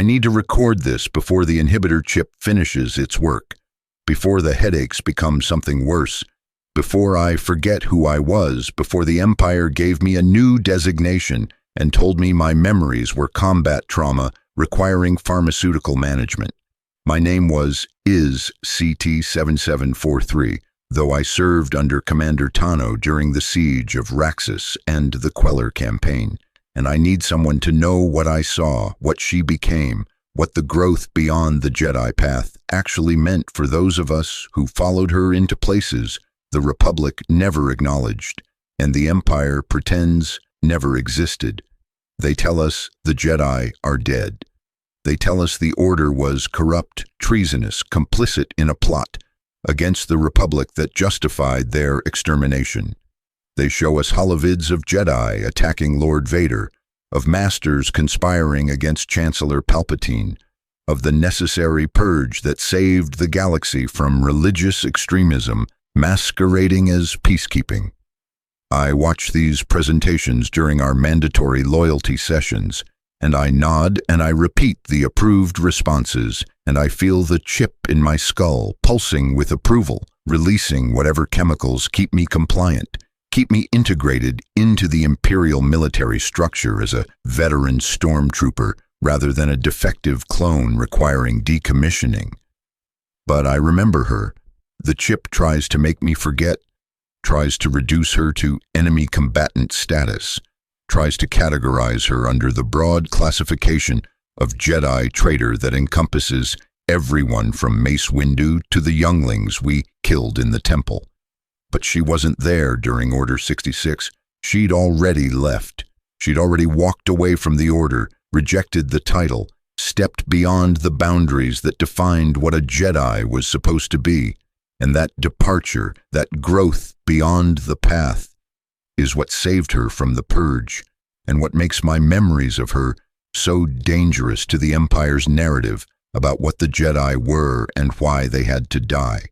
I need to record this before the inhibitor chip finishes its work, before the headaches become something worse, before I forget who I was, before the Empire gave me a new designation and told me my memories were combat trauma requiring pharmaceutical management. My name is CT-7743, though I served under Commander Tano during the siege of Raxus and the Queller campaign, and I need someone to know what I saw, what she became, what the growth beyond the Jedi path actually meant for those of us who followed her into places the Republic never acknowledged, and the Empire pretends never existed. They tell us the Jedi are dead. They tell us the Order was corrupt, treasonous, complicit in a plot against the Republic that justified their extermination. They show us holovids of Jedi attacking Lord Vader, of Masters conspiring against Chancellor Palpatine, of the necessary purge that saved the galaxy from religious extremism masquerading as peacekeeping. I watch these presentations during our mandatory loyalty sessions, and I nod and I repeat the approved responses, and I feel the chip in my skull pulsing with approval, releasing whatever chemicals keep me compliant, keep me integrated into the Imperial military structure as a veteran stormtrooper rather than a defective clone requiring decommissioning. But I remember her. The chip tries to make me forget, tries to reduce her to enemy combatant status, tries to categorize her under the broad classification of Jedi traitor that encompasses everyone from Mace Windu to the younglings we killed in the temple. But she wasn't there during Order 66. She'd already left. She'd already walked away from the Order, rejected the title, stepped beyond the boundaries that defined what a Jedi was supposed to be. And that departure, that growth beyond the path, is what saved her from the purge, and what makes my memories of her so dangerous to the Empire's narrative about what the Jedi were and why they had to die.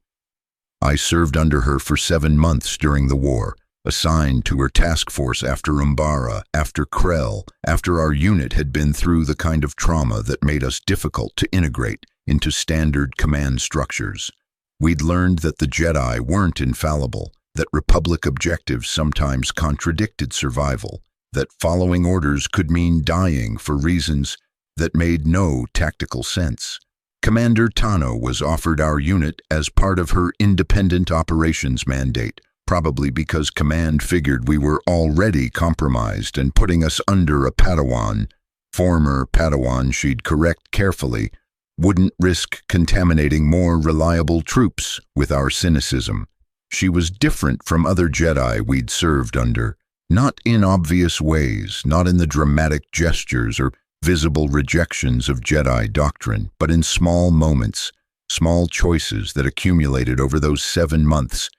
I served under her for 7 months during the war, assigned to her task force after Umbara, after Krell, after our unit had been through the kind of trauma that made us difficult to integrate into standard command structures. We'd learned that the Jedi weren't infallible, that Republic objectives sometimes contradicted survival, that following orders could mean dying for reasons that made no tactical sense. Commander Tano was offered our unit as part of her independent operations mandate, probably because Command figured we were already compromised and putting us under a Padawan, former Padawan she'd correct carefully, wouldn't risk contaminating more reliable troops with our cynicism. She was different from other Jedi we'd served under, not in obvious ways, not in the dramatic gestures or visible rejections of Jedi doctrine, but in small moments, small choices that accumulated over those 7 months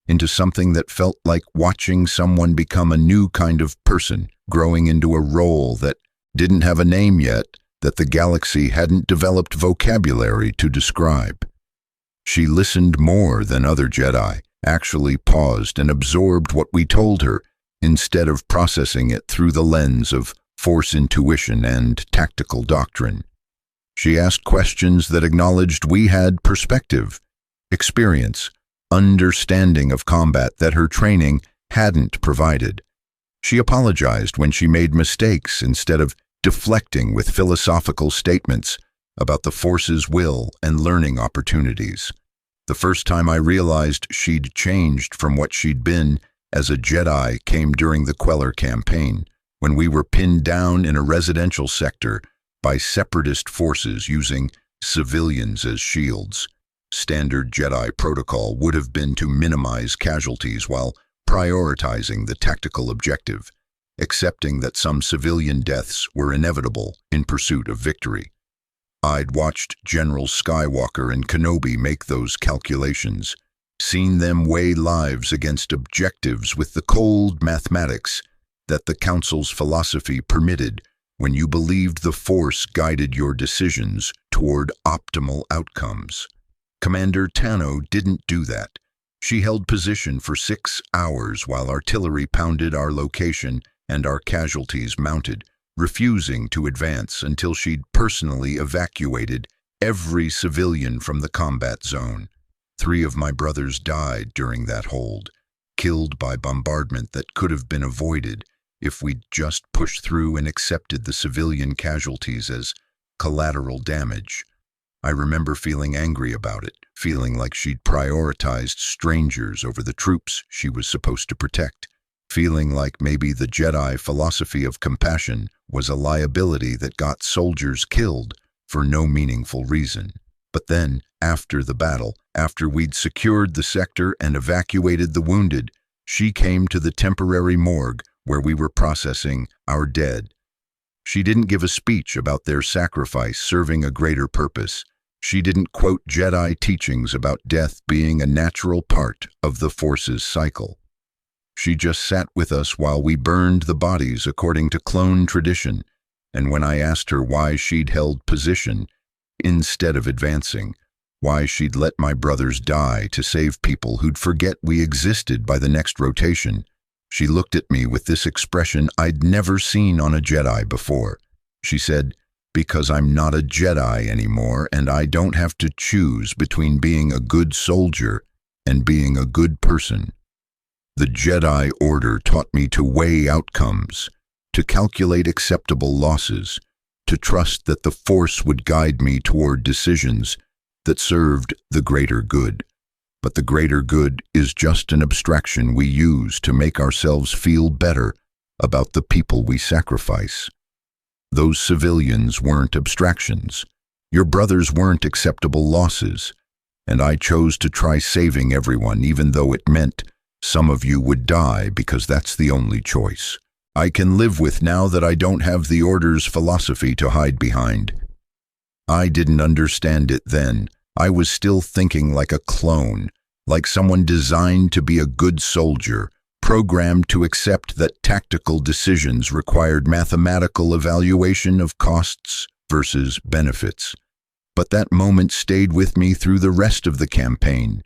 into something that felt like watching someone become a new kind of person, growing into a role that didn't have a name yet, that the galaxy hadn't developed vocabulary to describe. She listened more than other Jedi, actually paused and absorbed what we told her, instead of processing it through the lens of Force intuition and tactical doctrine. She asked questions that acknowledged we had perspective, experience, understanding of combat that her training hadn't provided. She apologized when she made mistakes instead of deflecting with philosophical statements about the Force's will and learning opportunities. The first time I realized she'd changed from what she'd been as a Jedi came during the Queller campaign, when we were pinned down in a residential sector by separatist forces using civilians as shields. Standard Jedi protocol would have been to minimize casualties while prioritizing the tactical objective, accepting that some civilian deaths were inevitable in pursuit of victory. I'd watched General Skywalker and Kenobi make those calculations, seen them weigh lives against objectives with the cold mathematics that the Council's philosophy permitted when you believed the Force guided your decisions toward optimal outcomes. Commander Tano didn't do that. She held position for 6 hours while artillery pounded our location and our casualties mounted, refusing to advance until she'd personally evacuated every civilian from the combat zone. 3 of my brothers died during that hold, killed by bombardment that could have been avoided if we'd just pushed through and accepted the civilian casualties as collateral damage. I remember feeling angry about it, feeling like she'd prioritized strangers over the troops she was supposed to protect, feeling like maybe the Jedi philosophy of compassion was a liability that got soldiers killed for no meaningful reason. But then, after the battle, after we'd secured the sector and evacuated the wounded, she came to the temporary morgue where we were processing our dead. She didn't give a speech about their sacrifice serving a greater purpose. She didn't quote Jedi teachings about death being a natural part of the Force's cycle. She just sat with us while we burned the bodies according to clone tradition, and when I asked her why she'd held position instead of advancing, why she'd let my brothers die to save people who'd forget we existed by the next rotation, she looked at me with this expression I'd never seen on a Jedi before. She said, "Because I'm not a Jedi anymore, and I don't have to choose between being a good soldier and being a good person. The Jedi Order taught me to weigh outcomes, to calculate acceptable losses, to trust that the Force would guide me toward decisions that served the greater good. But the greater good is just an abstraction we use to make ourselves feel better about the people we sacrifice. Those civilians weren't abstractions. Your brothers weren't acceptable losses. And I chose to try saving everyone, even though it meant some of you would die, because that's the only choice I can live with now that I don't have the Order's philosophy to hide behind." I didn't understand it then. I was still thinking like a clone, like someone designed to be a good soldier, programmed to accept that tactical decisions required mathematical evaluation of costs versus benefits. But that moment stayed with me through the rest of the campaign,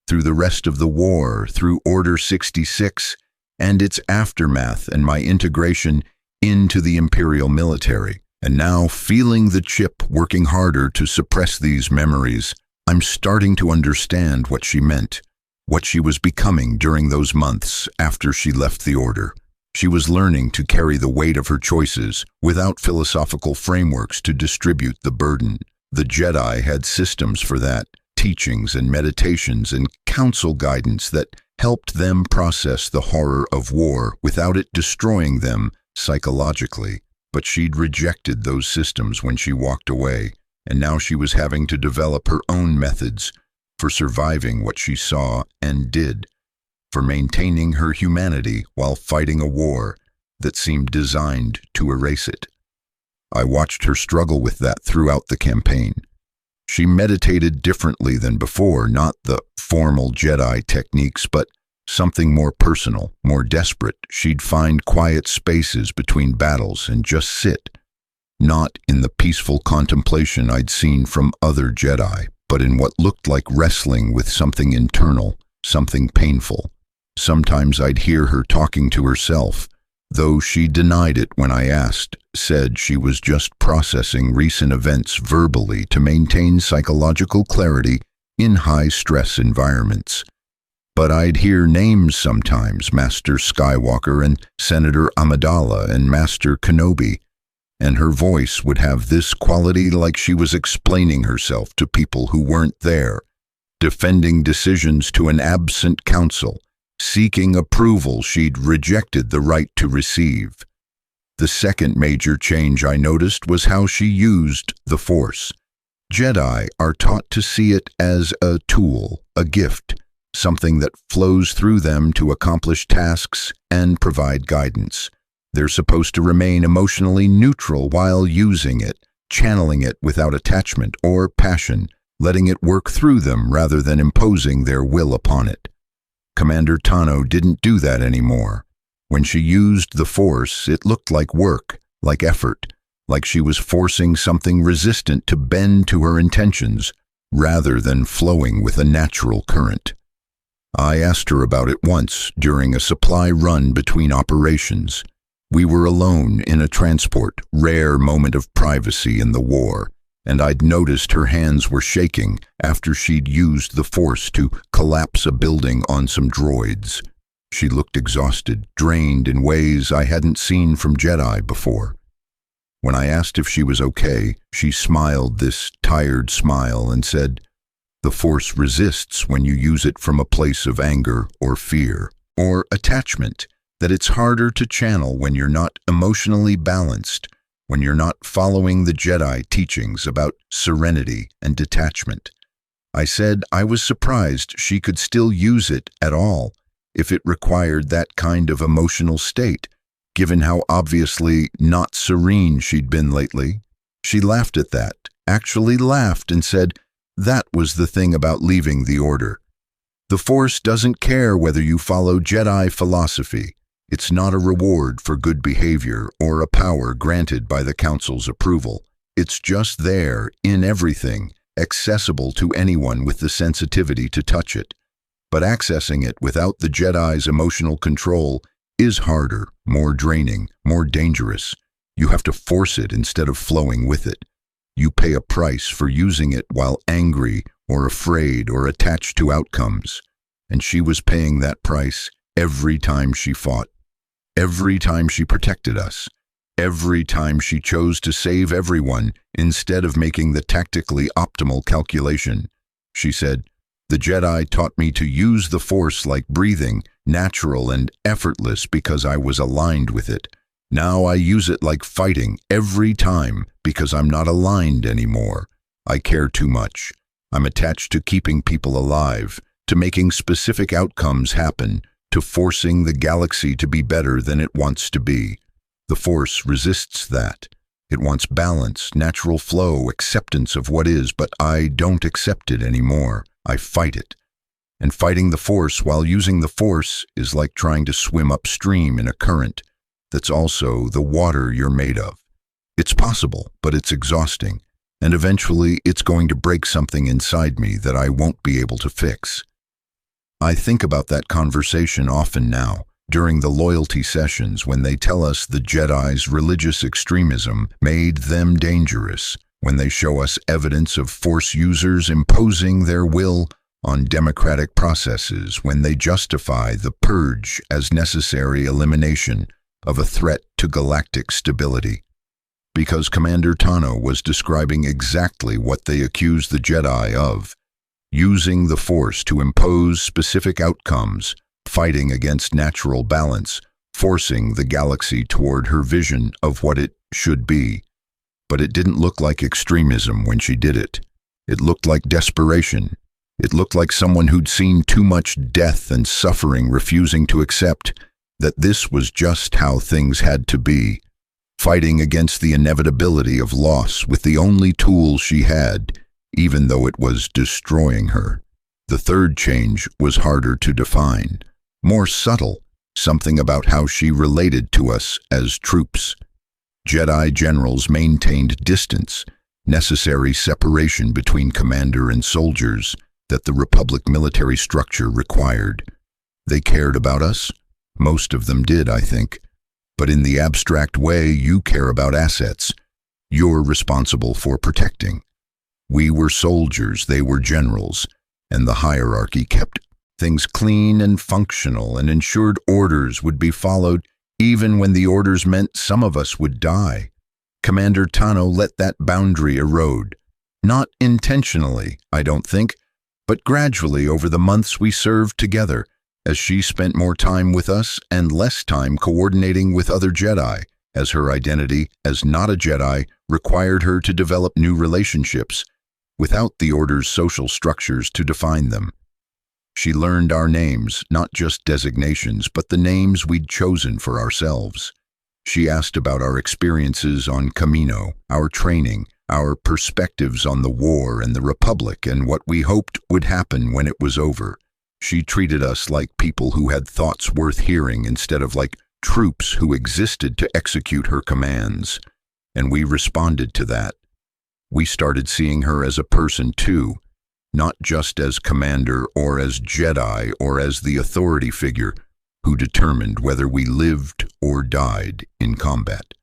through the rest of the war, through Order 66 and its aftermath and my integration into the Imperial military. And now, feeling the chip working harder to suppress these memories, I'm starting to understand what she meant, what she was becoming during those months after she left the Order. She was learning to carry the weight of her choices without philosophical frameworks to distribute the burden. The Jedi had systems for that, teachings and meditations and council guidance that helped them process the horror of war without it destroying them psychologically. But she'd rejected those systems when she walked away, and now she was having to develop her own methods for surviving what she saw and did, for maintaining her humanity while fighting a war that seemed designed to erase it. I watched her struggle with that throughout the campaign. She meditated differently than before, not the formal Jedi techniques, but something more personal, more desperate. She'd find quiet spaces between battles and just sit, not in the peaceful contemplation I'd seen from other Jedi, but in what looked like wrestling with something internal, something painful. Sometimes I'd hear her talking to herself, though she denied it when I asked, said she was just processing recent events verbally to maintain psychological clarity in high-stress environments. But I'd hear names sometimes, Master Skywalker and Senator Amidala and Master Kenobi, and her voice would have this quality like she was explaining herself to people who weren't there, defending decisions to an absent council, seeking approval she'd rejected the right to receive. The second major change I noticed was how she used the Force. Jedi are taught to see it as a tool, a gift, something that flows through them to accomplish tasks and provide guidance. They're supposed to remain emotionally neutral while using it, channeling it without attachment or passion, letting it work through them rather than imposing their will upon it. Commander Tano didn't do that anymore. When she used the Force, it looked like work, like effort, like she was forcing something resistant to bend to her intentions, rather than flowing with a natural current. I asked her about it once during a supply run between operations. We were alone in a transport, rare moment of privacy in the war, and I'd noticed her hands were shaking after she'd used the Force to collapse a building on some droids. She looked exhausted, drained in ways I hadn't seen from Jedi before. When I asked if she was okay, she smiled this tired smile and said, "The Force resists when you use it from a place of anger or fear, or attachment, that it's harder to channel when you're not emotionally balanced, when you're not following the Jedi teachings about serenity and detachment." I said I was surprised she could still use it at all if it required that kind of emotional state, given how obviously not serene she'd been lately. She laughed at that, actually laughed, and said, "That was the thing about leaving the Order. The Force doesn't care whether you follow Jedi philosophy. It's not a reward for good behavior or a power granted by the Council's approval. It's just there, in everything, accessible to anyone with the sensitivity to touch it. But accessing it without the Jedi's emotional control is harder, more draining, more dangerous. You have to force it instead of flowing with it. You pay a price for using it while angry or afraid or attached to outcomes. And she was paying that price every time she fought, every time she protected us, every time she chose to save everyone instead of making the tactically optimal calculation. She said, "The Jedi taught me to use the Force like breathing, natural and effortless because I was aligned with it. Now I use it like fighting every time because I'm not aligned anymore. I care too much. I'm attached to keeping people alive, to making specific outcomes happen, to forcing the galaxy to be better than it wants to be. The Force resists that. It wants balance, natural flow, acceptance of what is, but I don't accept it anymore. I fight it. And fighting the Force while using the Force is like trying to swim upstream in a current that's also the water you're made of. It's possible, but it's exhausting, and eventually it's going to break something inside me that I won't be able to fix." I think about that conversation often now, during the loyalty sessions when they tell us the Jedi's religious extremism made them dangerous, when they show us evidence of Force users imposing their will on democratic processes, when they justify the purge as necessary elimination of a threat to galactic stability. Because Commander Tano was describing exactly what they accused the Jedi of, using the Force to impose specific outcomes, fighting against natural balance, forcing the galaxy toward her vision of what it should be. But it didn't look like extremism when she did it. It looked like desperation. It looked like someone who'd seen too much death and suffering, refusing to accept that this was just how things had to be, fighting against the inevitability of loss with the only tool she had, even though it was destroying her. The third change was harder to define, more subtle, something about how she related to us as troops. Jedi generals maintained distance, necessary separation between commander and soldiers that the Republic military structure required. They cared about us. Most of them did, I think. But in the abstract way, you care about assets. You're responsible for protecting. We were soldiers, they were generals, and the hierarchy kept things clean and functional and ensured orders would be followed even when the orders meant some of us would die. Commander Tano let that boundary erode. Not intentionally, I don't think, but gradually over the months we served together, as she spent more time with us and less time coordinating with other Jedi, as her identity as not a Jedi required her to develop new relationships, without the Order's social structures to define them. She learned our names, not just designations, but the names we'd chosen for ourselves. She asked about our experiences on Camino, our training, our perspectives on the war and the Republic, and what we hoped would happen when it was over. She treated us like people who had thoughts worth hearing instead of like troops who existed to execute her commands. And we responded to that. We started seeing her as a person too, not just as commander or as Jedi or as the authority figure who determined whether we lived or died in combat.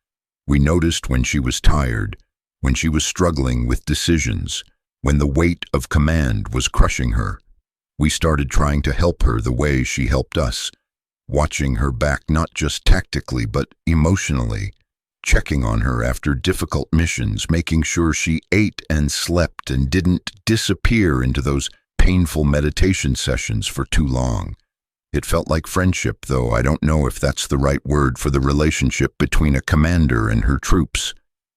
We noticed when she was tired, when she was struggling with decisions, when the weight of command was crushing her. We started trying to help her the way she helped us, watching her back not just tactically but emotionally, checking on her after difficult missions, making sure she ate and slept and didn't disappear into those painful meditation sessions for too long. It felt like friendship, though I don't know if that's the right word for the relationship between a commander and her troops.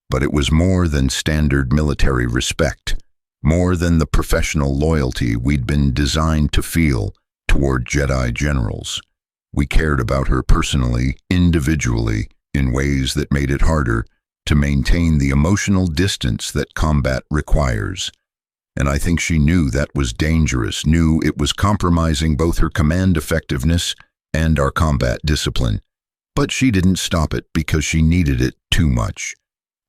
But it was more than standard military respect, more than the professional loyalty we'd been designed to feel toward Jedi generals. We cared about her personally, individually, in ways that made it harder to maintain the emotional distance that combat requires. And I think she knew that was dangerous, knew it was compromising both her command effectiveness and our combat discipline. But she didn't stop it because she needed it too much.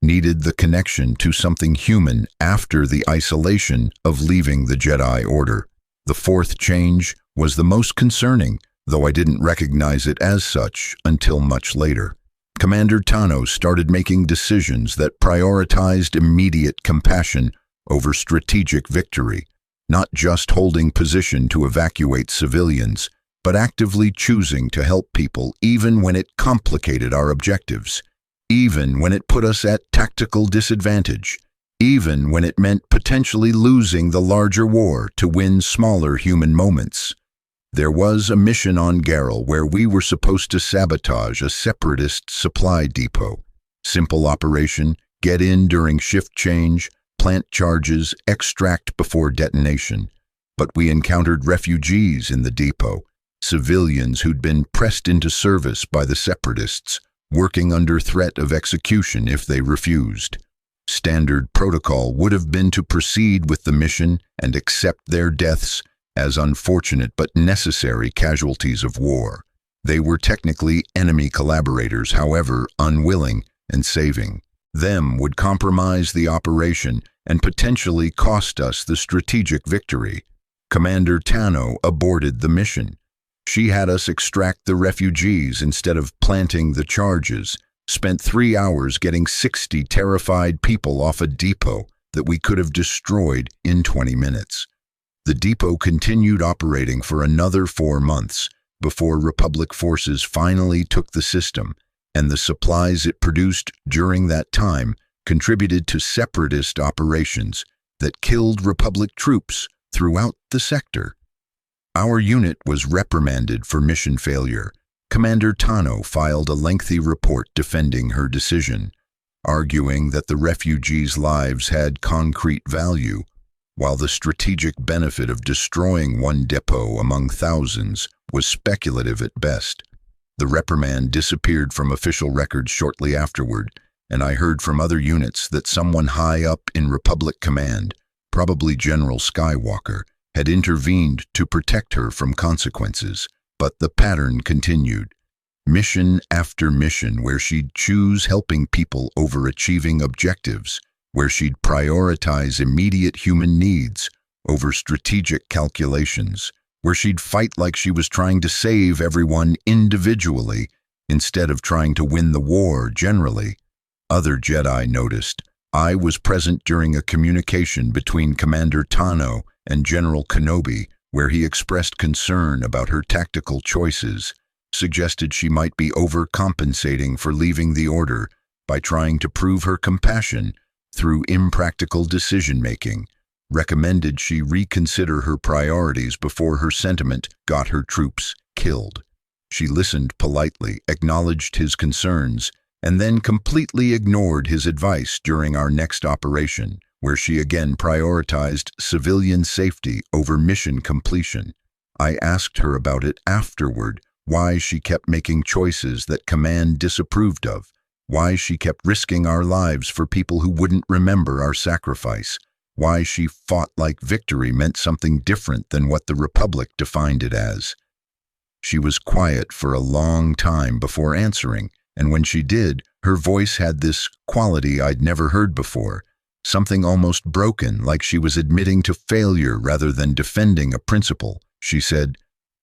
Needed the connection to something human after the isolation of leaving the Jedi Order. The fourth change was the most concerning, though I didn't recognize it as such until much later. Commander Tano started making decisions that prioritized immediate compassion over strategic victory, not just holding position to evacuate civilians, but actively choosing to help people even when it complicated our objectives, even when it put us at tactical disadvantage, even when it meant potentially losing the larger war to win smaller human moments. There was a mission on Garrel where we were supposed to sabotage a separatist supply depot. Simple operation, get in during shift change, plant charges, extract before detonation. But we encountered refugees in the depot, civilians who'd been pressed into service by the separatists, working under threat of execution if they refused. Standard protocol would have been to proceed with the mission and accept their deaths as unfortunate but necessary casualties of war. They were technically enemy collaborators, however unwilling and saving them would compromise the operation and potentially cost us the strategic victory. Commander Tano aborted the mission. She had us extract the refugees instead of planting the charges, spent 3 hours getting 60 terrified people off a depot that we could have destroyed in 20 minutes. The depot continued operating for another 4 months before Republic forces finally took the system, and the supplies it produced during that time contributed to separatist operations that killed Republic troops throughout the sector. Our unit was reprimanded for mission failure. Commander Tano filed a lengthy report defending her decision, arguing that the refugees' lives had concrete value, while the strategic benefit of destroying one depot among thousands was speculative at best. The reprimand disappeared from official records shortly afterward, and I heard from other units that someone high up in Republic Command, probably General Skywalker, had intervened to protect her from consequences. But the pattern continued. Mission after mission where she'd choose helping people over achieving objectives, where she'd prioritize immediate human needs over strategic calculations, where she'd fight like she was trying to save everyone individually instead of trying to win the war generally. Other Jedi noticed. I was present during a communication between Commander Tano and General Kenobi where he expressed concern about her tactical choices, suggested she might be overcompensating for leaving the Order by trying to prove her compassion through impractical decision-making, recommended she reconsider her priorities before her sentiment got her troops killed. She listened politely, acknowledged his concerns, and then completely ignored his advice during our next operation, where she again prioritized civilian safety over mission completion. I asked her about it afterward, why she kept making choices that command disapproved of, why she kept risking our lives for people who wouldn't remember our sacrifice, why she fought like victory meant something different than what the Republic defined it as. She was quiet for a long time before answering, and when she did, her voice had this quality I'd never heard before, something almost broken, like she was admitting to failure rather than defending a principle. She said,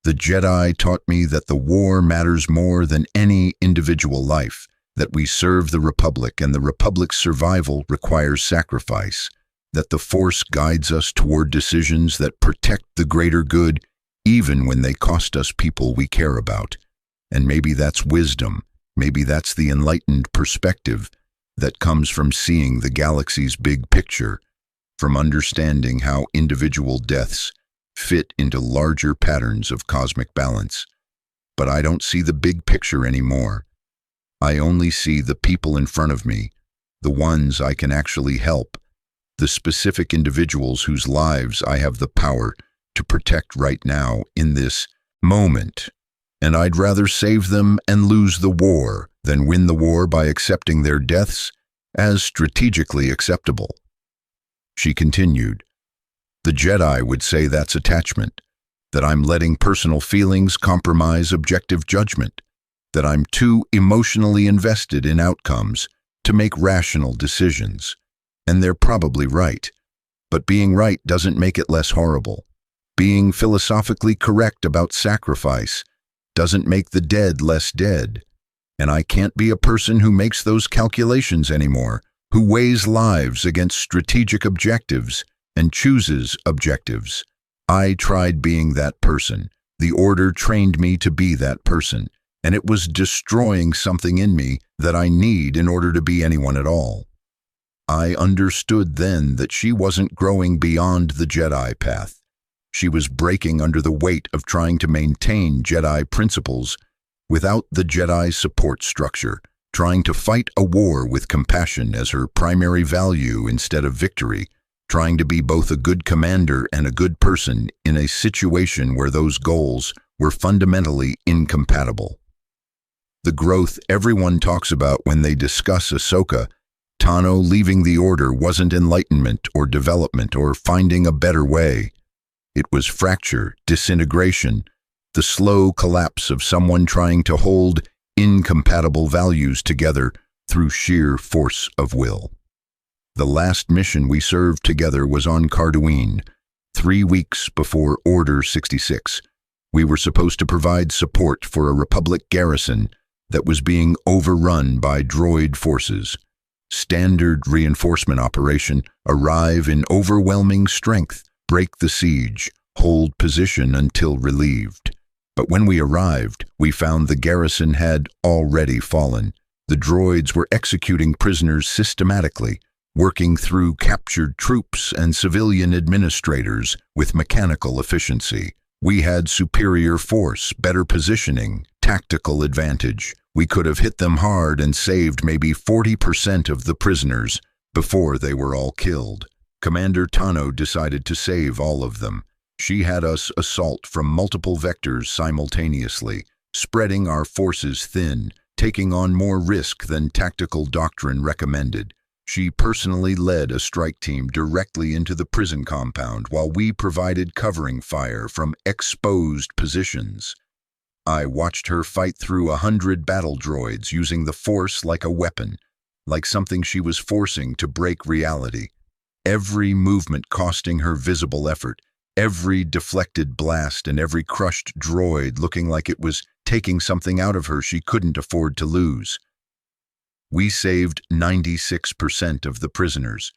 The Jedi taught me that the war matters more than any individual life, that we serve the Republic and the Republic's survival requires sacrifice, that the Force guides us toward decisions that protect the greater good even when they cost us people we care about. And maybe that's wisdom, maybe that's the enlightened perspective that comes from seeing the galaxy's big picture, from understanding how individual deaths fit into larger patterns of cosmic balance. But I don't see the big picture anymore. I only see the people in front of me, the ones I can actually help, the specific individuals whose lives I have the power to protect right now in this moment. And I'd rather save them and lose the war than win the war by accepting their deaths as strategically acceptable. She continued, "The Jedi would say that's attachment, that I'm letting personal feelings compromise objective judgment, that I'm too emotionally invested in outcomes to make rational decisions. And they're probably right. But being right doesn't make it less horrible. Being philosophically correct about sacrifice doesn't make the dead less dead. And I can't be a person who makes those calculations anymore, who weighs lives against strategic objectives and chooses objectives. I tried being that person. The Order trained me to be that person, and it was destroying something in me that I need in order to be anyone at all." I understood then that she wasn't growing beyond the Jedi path. She was breaking under the weight of trying to maintain Jedi principles without the Jedi support structure, trying to fight a war with compassion as her primary value instead of victory, trying to be both a good commander and a good person in a situation where those goals were fundamentally incompatible. The growth everyone talks about when they discuss Ahsoka Tano leaving the Order wasn't enlightenment or development or finding a better way. It was fracture, disintegration, the slow collapse of someone trying to hold incompatible values together through sheer force of will. The last mission we served together was on Cardoine, 3 weeks before Order 66. We were supposed to provide support for a Republic garrison that was being overrun by droid forces. Standard reinforcement operation, arrive in overwhelming strength, break the siege, hold position until relieved. But when we arrived, we found the garrison had already fallen. The droids were executing prisoners systematically, working through captured troops and civilian administrators with mechanical efficiency. We had superior force, better positioning, tactical advantage. We could have hit them hard and saved maybe 40% of the prisoners before they were all killed. Commander Tano decided to save all of them. She had us assault from multiple vectors simultaneously, spreading our forces thin, taking on more risk than tactical doctrine recommended. She personally led a strike team directly into the prison compound while we provided covering fire from exposed positions. I watched her fight through 100 battle droids using the Force like a weapon, like something she was forcing to break reality. Every movement costing her visible effort, every deflected blast and every crushed droid looking like it was taking something out of her she couldn't afford to lose. We saved 96% of the prisoners.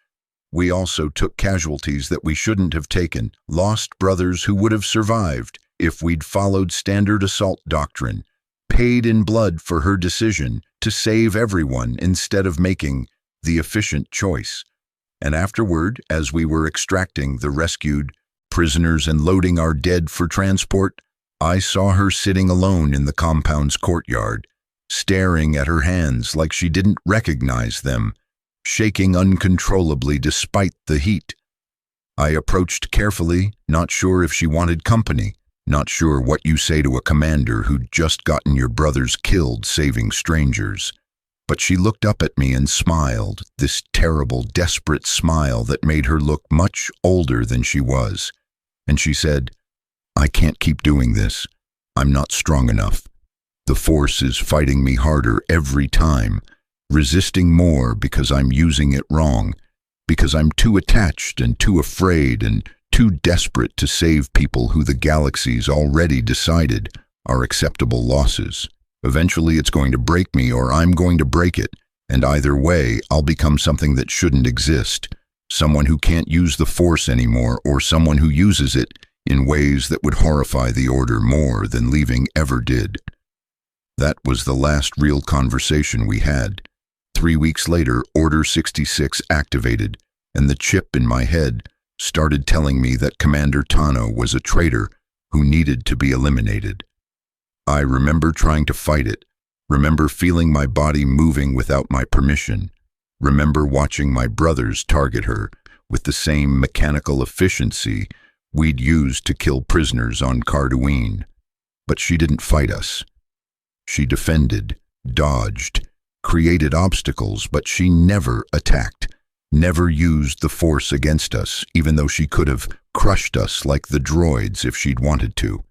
We also took casualties that we shouldn't have taken, lost brothers who would have survived if we'd followed standard assault doctrine, paid in blood for her decision to save everyone instead of making the efficient choice. And afterward, as we were extracting the rescued prisoners and loading our dead for transport, I saw her sitting alone in the compound's courtyard, staring at her hands like she didn't recognize them, shaking uncontrollably despite the heat. I approached carefully, not sure if she wanted company, not sure what you say to a commander who'd just gotten your brothers killed saving strangers. But she looked up at me and smiled, this terrible, desperate smile that made her look much older than she was. And she said, "I can't keep doing this. I'm not strong enough. The Force is fighting me harder every time, resisting more because I'm using it wrong, because I'm too attached and too afraid and too desperate to save people who the galaxy's already decided are acceptable losses. Eventually it's going to break me or I'm going to break it, and either way I'll become something that shouldn't exist, someone who can't use the Force anymore or someone who uses it in ways that would horrify the Order more than leaving ever did. That was the last real conversation we had. 3 weeks later, Order 66 activated, and the chip in my head started telling me that Commander Tano was a traitor who needed to be eliminated. I remember trying to fight it, remember feeling my body moving without my permission, remember watching my brothers target her with the same mechanical efficiency we'd used to kill prisoners on Cardoine. But she didn't fight us. She defended, dodged, created obstacles, but she never attacked, never used the Force against us, even though she could have crushed us like the droids if she'd wanted to.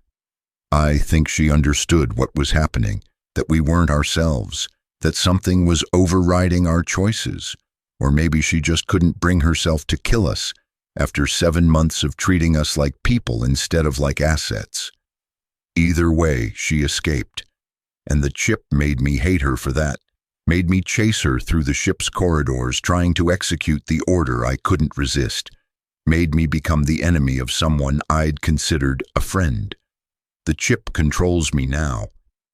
I think she understood what was happening, that we weren't ourselves, that something was overriding our choices, or maybe she just couldn't bring herself to kill us after 7 months of treating us like people instead of like assets. Either way, she escaped, and the chip made me hate her for that, made me chase her through the ship's corridors trying to execute the order I couldn't resist, made me become the enemy of someone I'd considered a friend. The chip controls me now.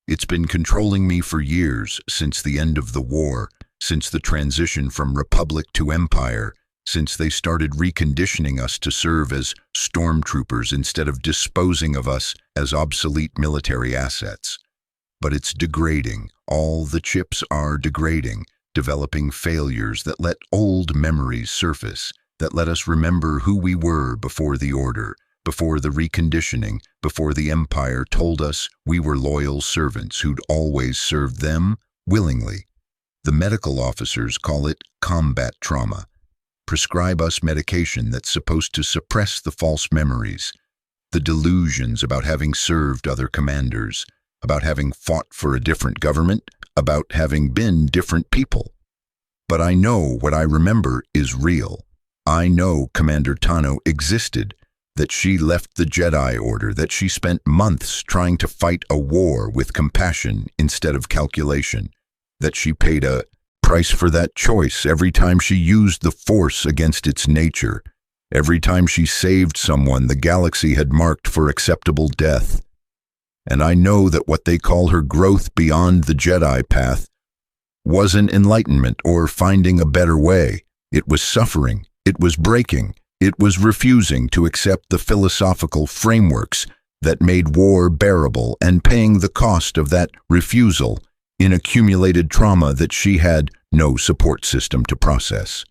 It's been controlling me for years, since the end of the war, since the transition from Republic to Empire, since they started reconditioning us to serve as stormtroopers instead of disposing of us as obsolete military assets. But it's degrading. All the chips are degrading, developing failures that let old memories surface, that let us remember who we were before the Order, before the reconditioning, before the Empire told us we were loyal servants who'd always served them willingly. The medical officers call it combat trauma, prescribe us medication that's supposed to suppress the false memories, the delusions about having served other commanders, about having fought for a different government, about having been different people. But I know what I remember is real. I know Commander Tano existed, that she left the Jedi Order, that she spent months trying to fight a war with compassion instead of calculation, that she paid a price for that choice every time she used the Force against its nature, every time she saved someone the galaxy had marked for acceptable death. And I know that what they call her growth beyond the Jedi path wasn't enlightenment or finding a better way. It was suffering, it was breaking, it was refusing to accept the philosophical frameworks that made war bearable and paying the cost of that refusal in accumulated trauma that she had no support system to process.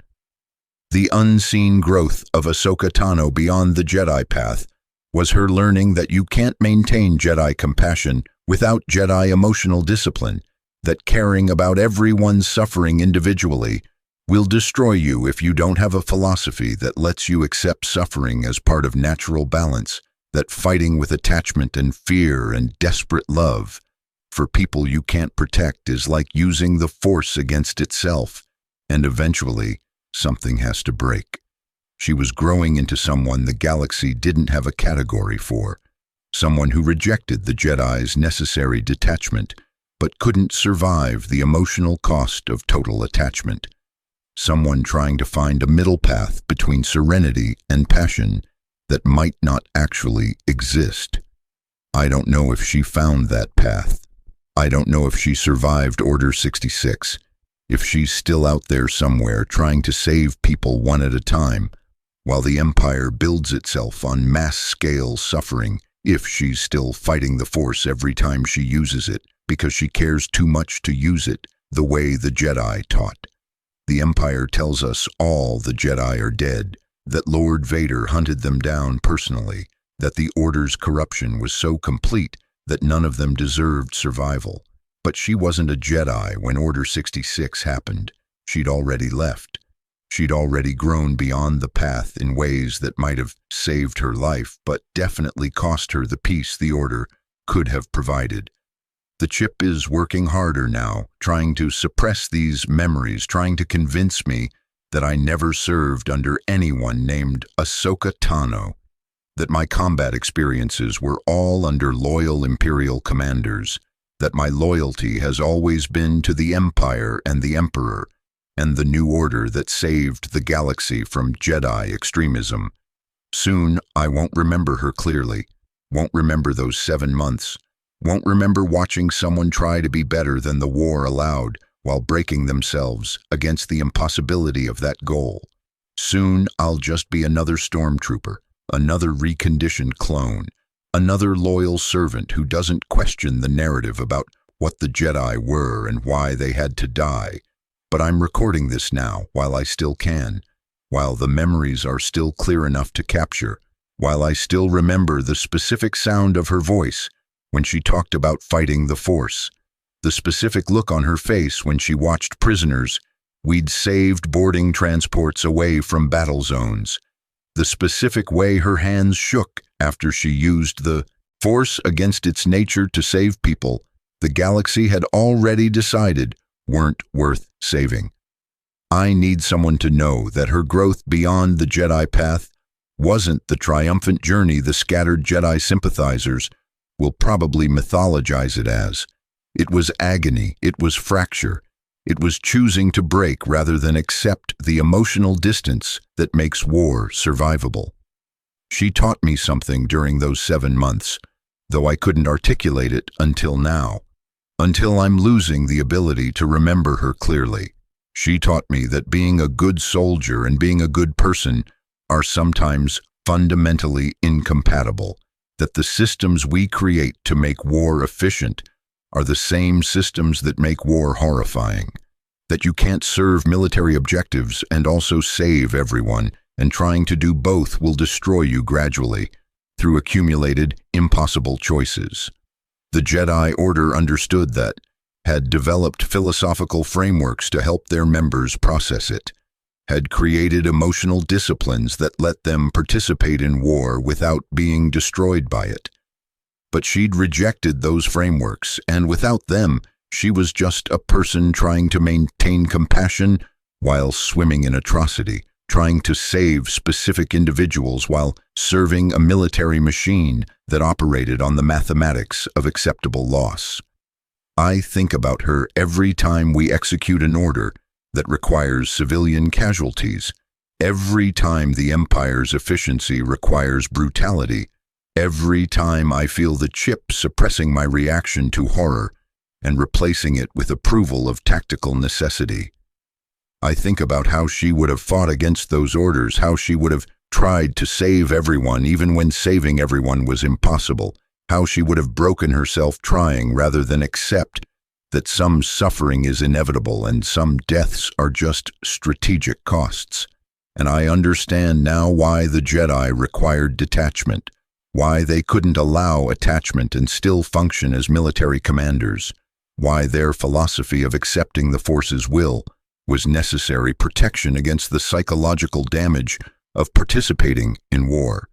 The unseen growth of Ahsoka Tano beyond the Jedi path was her learning that you can't maintain Jedi compassion without Jedi emotional discipline, that caring about everyone's suffering individually will destroy you if you don't have a philosophy that lets you accept suffering as part of natural balance, that fighting with attachment and fear and desperate love for people you can't protect is like using the Force against itself, and eventually something has to break. She was growing into someone the galaxy didn't have a category for, someone who rejected the Jedi's necessary detachment, but couldn't survive the emotional cost of total attachment. Someone trying to find a middle path between serenity and passion that might not actually exist. I don't know if she found that path. I don't know if she survived Order 66, if she's still out there somewhere trying to save people one at a time, while the Empire builds itself on mass-scale suffering, if she's still fighting the Force every time she uses it because she cares too much to use it the way the Jedi taught. The Empire tells us all the Jedi are dead, that Lord Vader hunted them down personally, that the Order's corruption was so complete that none of them deserved survival. But she wasn't a Jedi when Order 66 happened. She'd already left. She'd already grown beyond the path in ways that might have saved her life, but definitely cost her the peace the Order could have provided. The chip is working harder now, trying to suppress these memories, trying to convince me that I never served under anyone named Ahsoka Tano. that my combat experiences were all under loyal Imperial commanders, that my loyalty has always been to the Empire and the Emperor, and the New Order that saved the galaxy from Jedi extremism. Soon I won't remember her clearly, won't remember those 7 months, won't remember watching someone try to be better than the war allowed while breaking themselves against the impossibility of that goal. Soon I'll just be another stormtrooper, another reconditioned clone, another loyal servant who doesn't question the narrative about what the Jedi were and why they had to die. But I'm recording this now while I still can, while the memories are still clear enough to capture, while I still remember the specific sound of her voice when she talked about fighting the Force, the specific look on her face when she watched prisoners we'd saved boarding transports away from battle zones, the specific way her hands shook after she used the Force against its nature to save people the galaxy had already decided weren't worth saving. I need someone to know that her growth beyond the Jedi path wasn't the triumphant journey the scattered Jedi sympathizers will probably mythologize it as. It was agony, it was fracture, it was choosing to break rather than accept the emotional distance that makes war survivable. She taught me something during those 7 months, though I couldn't articulate it until now, until I'm losing the ability to remember her clearly. She taught me that being a good soldier and being a good person are sometimes fundamentally incompatible, that the systems we create to make war efficient are the same systems that make war horrifying, that you can't serve military objectives and also save everyone, and trying to do both will destroy you gradually through accumulated, impossible choices. The Jedi Order understood that, had developed philosophical frameworks to help their members process it, had created emotional disciplines that let them participate in war without being destroyed by it. But she'd rejected those frameworks, and without them, she was just a person trying to maintain compassion while swimming in atrocity, trying to save specific individuals while serving a military machine that operated on the mathematics of acceptable loss. I think about her every time we execute an order that requires civilian casualties, every time the Empire's efficiency requires brutality, every time I feel the chip suppressing my reaction to horror and replacing it with approval of tactical necessity. I think about how she would have fought against those orders, how she would have tried to save everyone even when saving everyone was impossible, how she would have broken herself trying rather than accept that some suffering is inevitable and some deaths are just strategic costs. And I understand now why the Jedi required detachment, why they couldn't allow attachment and still function as military commanders, why their philosophy of accepting the Force's will was necessary protection against the psychological damage of participating in war.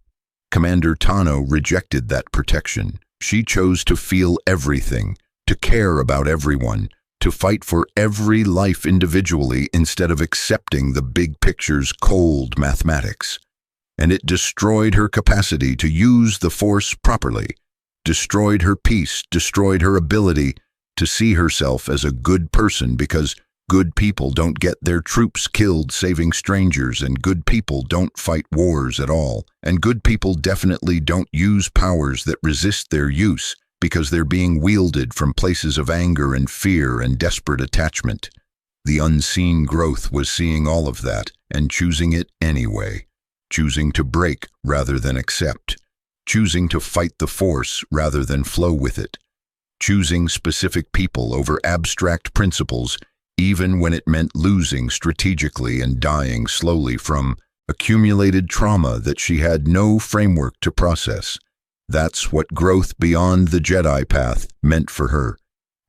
Commander Tano rejected that protection. She chose to feel everything, to care about everyone, to fight for every life individually instead of accepting the big picture's cold mathematics. And it destroyed her capacity to use the Force properly, destroyed her peace, destroyed her ability to see herself as a good person, because good people don't get their troops killed saving strangers, and good people don't fight wars at all, and good people definitely don't use powers that resist their use because they're being wielded from places of anger and fear and desperate attachment. The unseen growth was seeing all of that and choosing it anyway, choosing to break rather than accept, choosing to fight the Force rather than flow with it, choosing specific people over abstract principles even when it meant losing strategically and dying slowly from accumulated trauma that she had no framework to process. That's what growth beyond the Jedi path meant for her,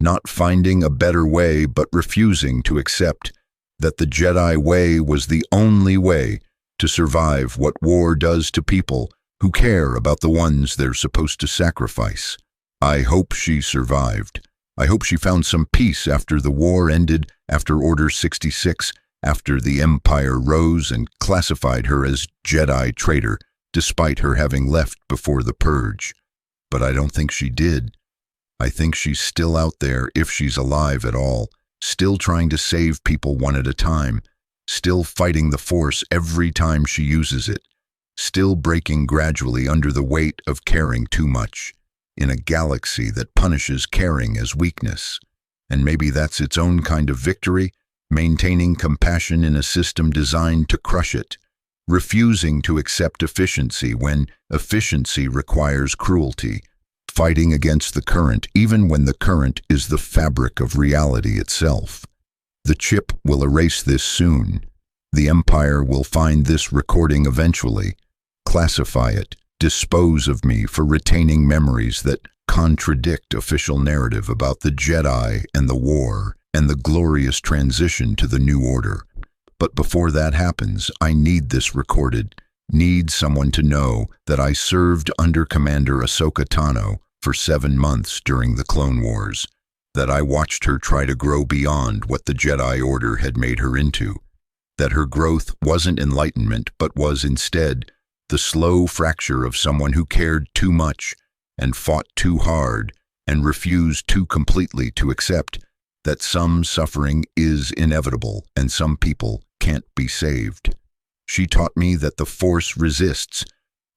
not finding a better way but refusing to accept that the Jedi way was the only way to survive what war does to people who care about the ones they're supposed to sacrifice. I hope she survived. I hope she found some peace after the war ended, after Order 66, after the Empire rose and classified her as Jedi traitor, despite her having left before the purge. But I don't think she did. I think she's still out there, if she's alive at all, still trying to save people one at a time, still fighting the Force every time she uses it, still breaking gradually under the weight of caring too much, in a galaxy that punishes caring as weakness. And maybe that's its own kind of victory, maintaining compassion in a system designed to crush it, refusing to accept efficiency when efficiency requires cruelty, fighting against the current even when the current is the fabric of reality itself. The chip will erase this soon. The Empire will find this recording eventually, classify it, dispose of me for retaining memories that contradict official narrative about the Jedi and the war and the glorious transition to the New Order. But before that happens, I need this recorded, need someone to know that I served under Commander Ahsoka Tano for 7 months during the Clone Wars, that I watched her try to grow beyond what the Jedi Order had made her into, that her growth wasn't enlightenment but was instead the slow fracture of someone who cared too much and fought too hard and refused too completely to accept that some suffering is inevitable and some people can't be saved. She taught me that the Force resists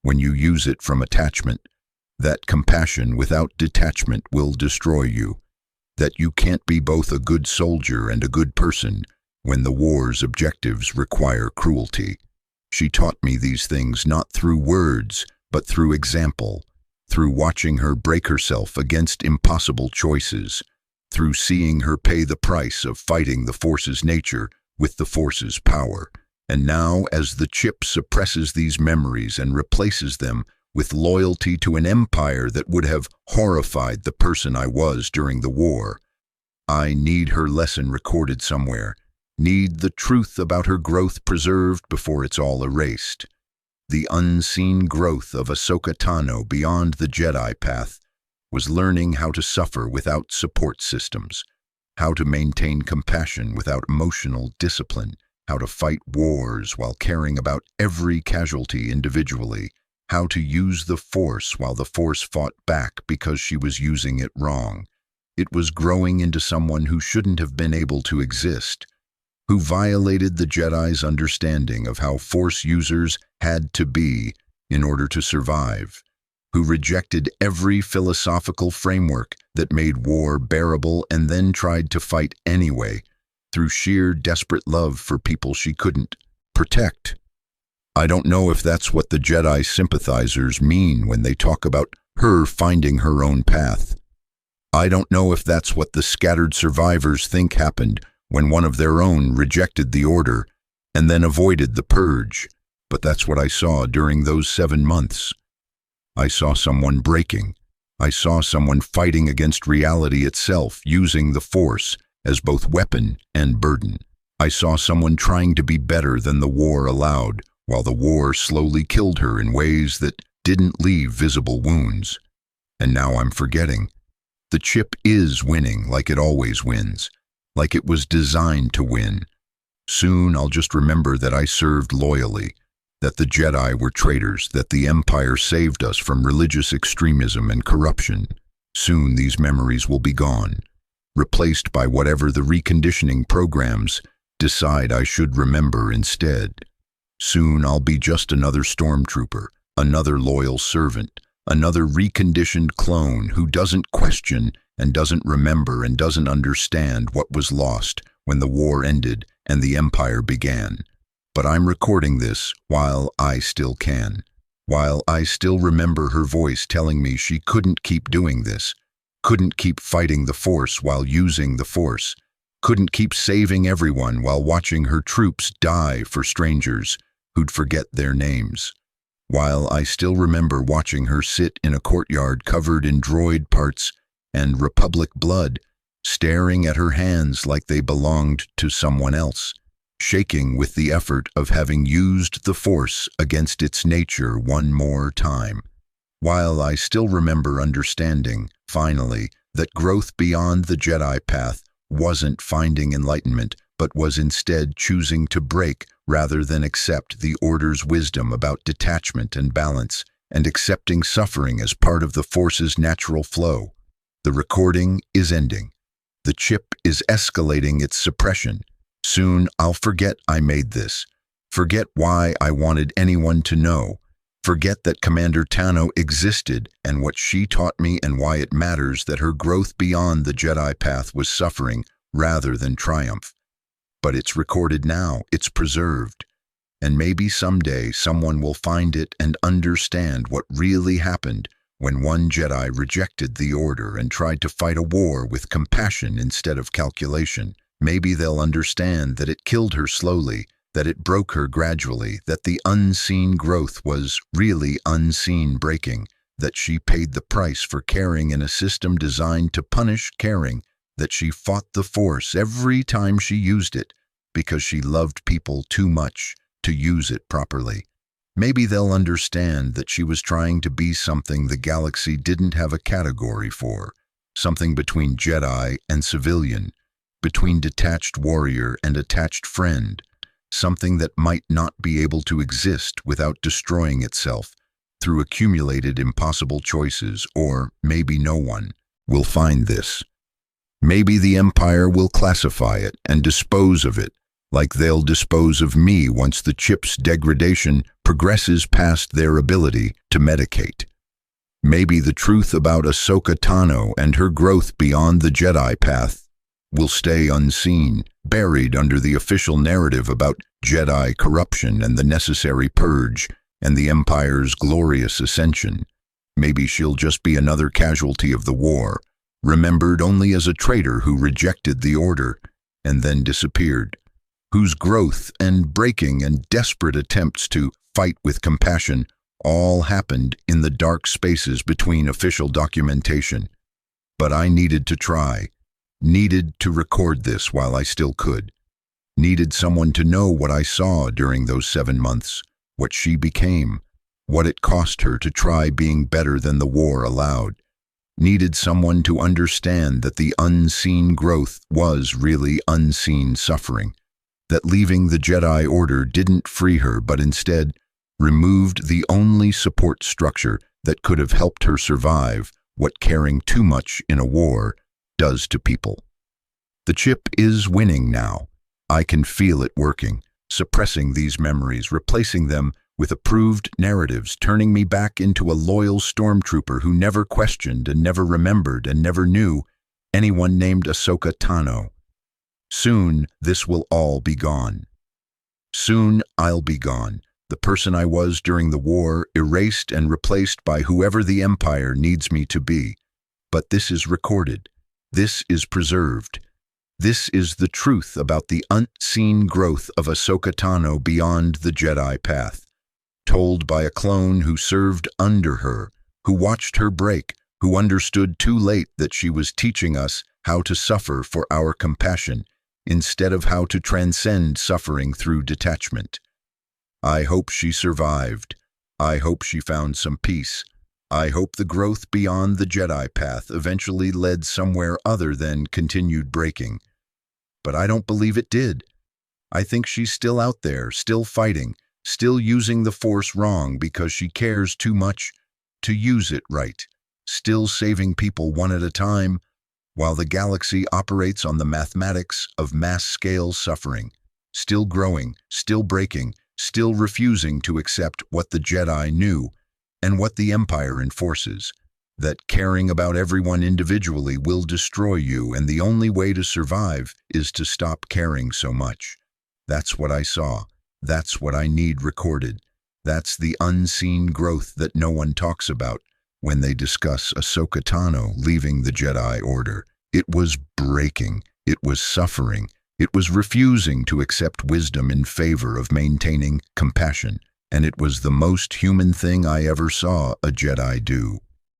when you use it from attachment, that compassion without detachment will destroy you, that you can't be both a good soldier and a good person when the war's objectives require cruelty. She taught me these things not through words, but through example, through watching her break herself against impossible choices, through seeing her pay the price of fighting the Force's nature with the Force's power. And now, as the chip suppresses these memories and replaces them with loyalty to an empire that would have horrified the person I was during the war, I need her lesson recorded somewhere, need the truth about her growth preserved before it's all erased. The unseen growth of Ahsoka Tano beyond the Jedi path was learning how to suffer without support systems, how to maintain compassion without emotional discipline, how to fight wars while caring about every casualty individually, how to use the Force while the Force fought back because she was using it wrong. It was growing into someone who shouldn't have been able to exist, who violated the Jedi's understanding of how Force users had to be in order to survive, who rejected every philosophical framework that made war bearable and then tried to fight anyway, through sheer desperate love for people she couldn't protect. I don't know if that's what the Jedi sympathizers mean when they talk about her finding her own path. I don't know if that's what the scattered survivors think happened when one of their own rejected the Order and then avoided the purge, but that's what I saw during those 7 months. I saw someone breaking. I saw someone fighting against reality itself, using the Force as both weapon and burden. I saw someone trying to be better than the war allowed, while the war slowly killed her in ways that didn't leave visible wounds. And now I'm forgetting. The chip is winning like it always wins, like it was designed to win. Soon I'll just remember that I served loyally, that the Jedi were traitors, that the Empire saved us from religious extremism and corruption. Soon these memories will be gone, replaced by whatever the reconditioning programs decide I should remember instead. Soon I'll be just another stormtrooper, another loyal servant, another reconditioned clone who doesn't question and doesn't remember and doesn't understand what was lost when the war ended and the Empire began. But I'm recording this while I still can, while I still remember her voice telling me she couldn't keep doing this, couldn't keep fighting the Force while using the Force, couldn't keep saving everyone while watching her troops die for strangers who'd forget their names, while I still remember watching her sit in a courtyard covered in droid parts and Republic blood, staring at her hands like they belonged to someone else, shaking with the effort of having used the Force against its nature one more time, while I still remember understanding, finally, that growth beyond the Jedi path wasn't finding enlightenment, but was instead choosing to break rather than accept the Order's wisdom about detachment and balance, and accepting suffering as part of the Force's natural flow. The recording is ending. The chip is escalating its suppression. Soon I'll forget I made this. Forget why I wanted anyone to know. Forget that Commander Tano existed and what she taught me, and why it matters that her growth beyond the Jedi path was suffering rather than triumph. But it's recorded now, it's preserved. And maybe someday someone will find it and understand what really happened when one Jedi rejected the Order and tried to fight a war with compassion instead of calculation. Maybe they'll understand that it killed her slowly, that it broke her gradually, that the unseen growth was really unseen breaking, that she paid the price for caring in a system designed to punish caring, that she fought the Force every time she used it because she loved people too much to use it properly. Maybe they'll understand that she was trying to be something the galaxy didn't have a category for, something between Jedi and civilian, between detached warrior and attached friend, something that might not be able to exist without destroying itself through accumulated impossible choices. Or maybe no one will find this. Maybe the Empire will classify it and dispose of it, like they'll dispose of me once the chip's degradation progresses past their ability to medicate. Maybe the truth about Ahsoka Tano and her growth beyond the Jedi path will stay unseen, buried under the official narrative about Jedi corruption and the necessary purge and the Empire's glorious ascension. Maybe she'll just be another casualty of the war, remembered only as a traitor who rejected the Order and then disappeared, whose growth and breaking and desperate attempts to fight with compassion all happened in the dark spaces between official documentation. But I needed to try, needed to record this while I still could, needed someone to know what I saw during those 7 months, what she became, what it cost her to try being better than the war allowed. Needed someone to understand that the unseen growth was really unseen suffering, that leaving the Jedi Order didn't free her but instead removed the only support structure that could have helped her survive what caring too much in a war does to people. The chip is winning now. I can feel it working, suppressing these memories, replacing them with approved narratives, turning me back into a loyal stormtrooper who never questioned and never remembered and never knew anyone named Ahsoka Tano. Soon, this will all be gone. Soon, I'll be gone, the person I was during the war, erased and replaced by whoever the Empire needs me to be. But this is recorded. This is preserved. This is the truth about the unseen growth of Ahsoka Tano beyond the Jedi path, told by a clone who served under her, who watched her break, who understood too late that she was teaching us how to suffer for our compassion, instead of how to transcend suffering through detachment. I hope she survived. I hope she found some peace. I hope the growth beyond the Jedi path eventually led somewhere other than continued breaking. But I don't believe it did. I think she's still out there, still fighting, still using the Force wrong because she cares too much to use it right, still saving people one at a time, while the galaxy operates on the mathematics of mass-scale suffering, still growing, still breaking, still refusing to accept what the Jedi knew and what the Empire enforces, that caring about everyone individually will destroy you, and the only way to survive is to stop caring so much. That's what I saw. That's what I need recorded. That's the unseen growth that no one talks about when they discuss Ahsoka Tano leaving the Jedi Order. It was breaking. It was suffering. It was refusing to accept wisdom in favor of maintaining compassion. And it was the most human thing I ever saw a Jedi do.